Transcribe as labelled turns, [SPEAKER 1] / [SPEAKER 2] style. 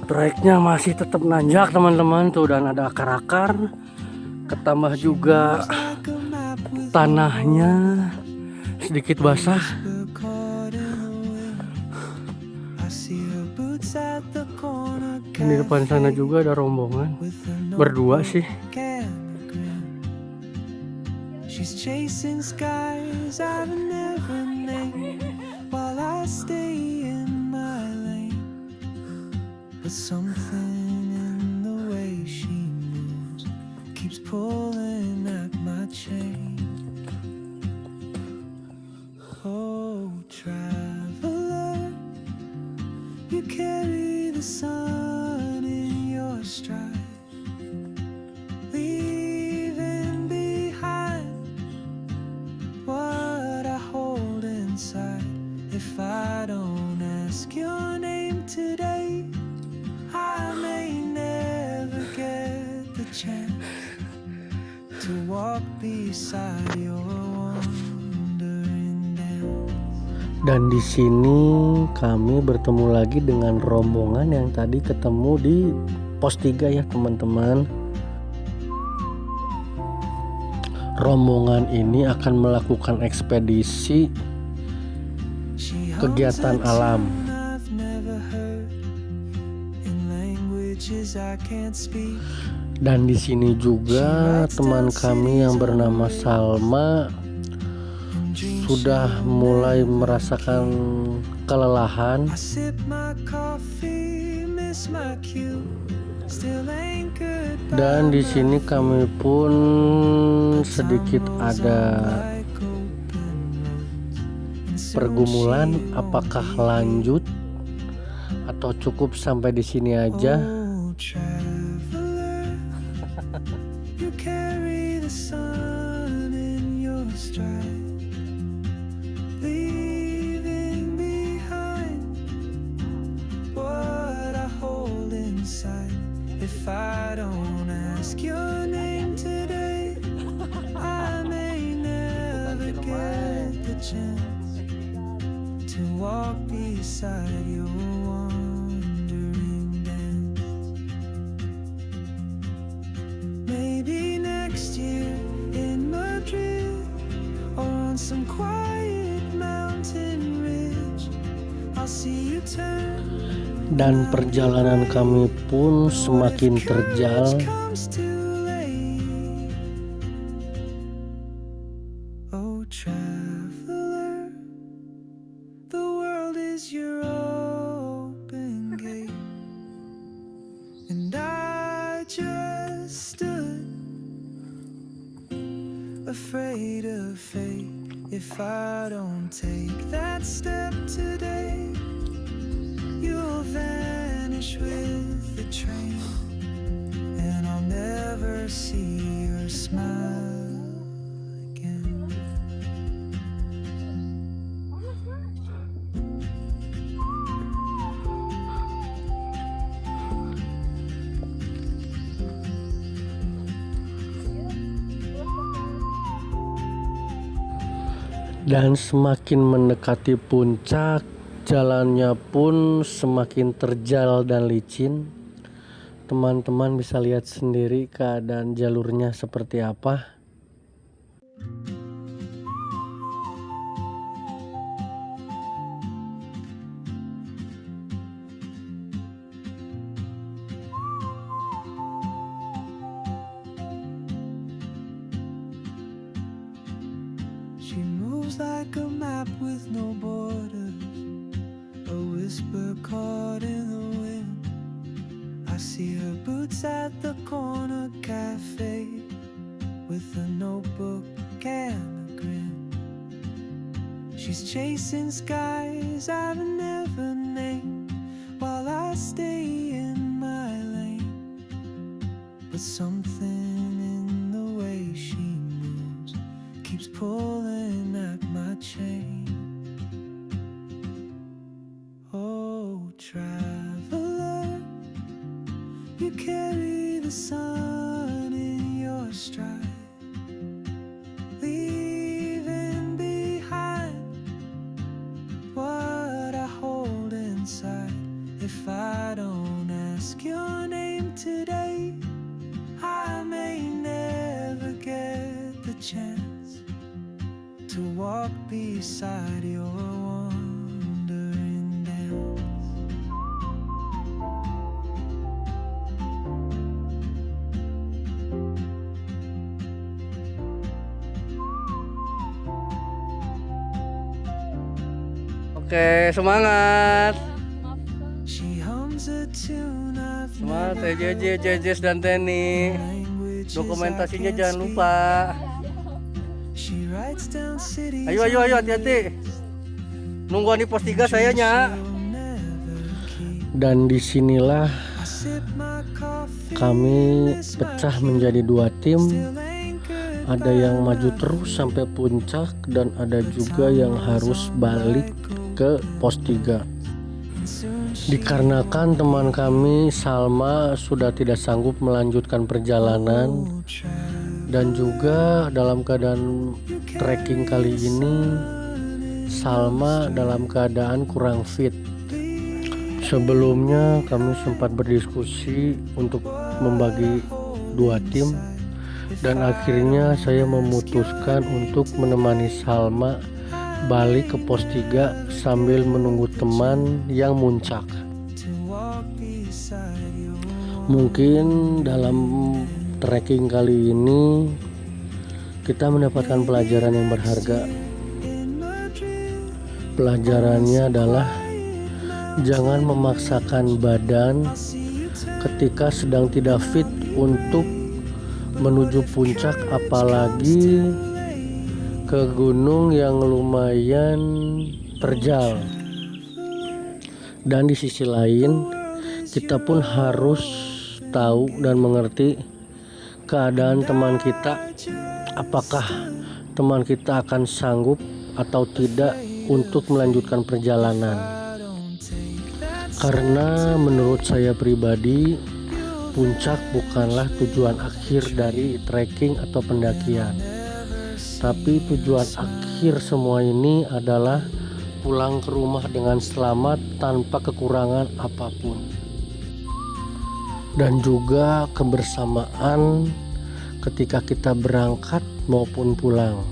[SPEAKER 1] Tracknya masih tetap nanjak teman-teman tuh, dan ada akar-akar, ketambah juga tanahnya sedikit basah. Di depan sana juga ada rombongan berdua sih. She's chasing skies I've never named while I stay in my lane. But something in the way she moves keeps pulling at my chain. Oh, traveler, you carry the sun in your stride. If I don't ask your name today, I may never get the chance to walk beside your wandering dance. Dan di sini kami bertemu lagi dengan rombongan yang tadi ketemu di pos 3 ya teman-teman. Rombongan ini akan melakukan ekspedisi kegiatan alam. Dan di sini juga teman kami yang bernama Salma sudah mulai merasakan kelelahan. Dan di sini kami pun sedikit ada pergumulan, apakah lanjut atau cukup sampai di sini aja. If I don't ask your name today, I may never get the chance to walk beside your wandering dance. Maybe next year in Madrid or on some quiet mountain ridge, I'll see you turn. Dan perjalanan kami pun semakin terjal. Oh traveler, the world is your open gate, and I just stood afraid of fate. If I don't take that step today, you'll vanish with the train, and I'll never see your smile again. Dan semakin mendekati puncak, jalannya pun semakin terjal dan licin. Teman-teman bisa lihat sendiri keadaan jalurnya seperti apa. She moves like a map with no borders, a whisper caught in the wind. I see her boots at the corner cafe with a notebook and a grin. She's chasing skies I've never named while I stay in my lane. But something in the way she moves keeps pulling at my chain. Oh traveler, you carry the sun in your stride, leaving behind what I hold inside. If I don't ask beside your wandering dance.
[SPEAKER 2] Oke, semangat.
[SPEAKER 1] She hums a tune I've
[SPEAKER 2] Semangat
[SPEAKER 1] never
[SPEAKER 2] Jejes dan Teni.
[SPEAKER 1] languages
[SPEAKER 2] Dokumentasinya
[SPEAKER 1] I can't
[SPEAKER 2] jangan
[SPEAKER 1] speak.
[SPEAKER 2] lupa.
[SPEAKER 1] She writes down cities
[SPEAKER 2] Ayo hati-hati. Nungguan di pos 3 saya nya. Dan disinilah kami pecah menjadi 2 tim. Ada yang maju terus sampai puncak dan ada juga yang harus balik ke pos 3. Dikarenakan teman kami Salma sudah tidak sanggup melanjutkan perjalanan dan juga dalam keadaan trekking kali ini Salma dalam keadaan kurang fit. Sebelumnya kami sempat berdiskusi untuk membagi 2 tim dan akhirnya saya memutuskan untuk menemani Salma balik ke pos 3 sambil menunggu teman yang muncak. Mungkin dalam trekking kali ini kita mendapatkan pelajaran yang berharga. Pelajarannya adalah jangan memaksakan badan ketika sedang tidak fit untuk menuju puncak, apalagi ke gunung yang lumayan terjal. Dan di sisi lain kita pun harus tahu dan mengerti keadaan teman kita, apakah teman kita akan sanggup atau tidak untuk melanjutkan perjalanan. Karena menurut saya pribadi puncak bukanlah tujuan akhir dari trekking atau pendakian, tapi tujuan akhir semua ini adalah pulang ke rumah dengan selamat tanpa kekurangan apapun, dan juga kebersamaan ketika kita berangkat maupun pulang.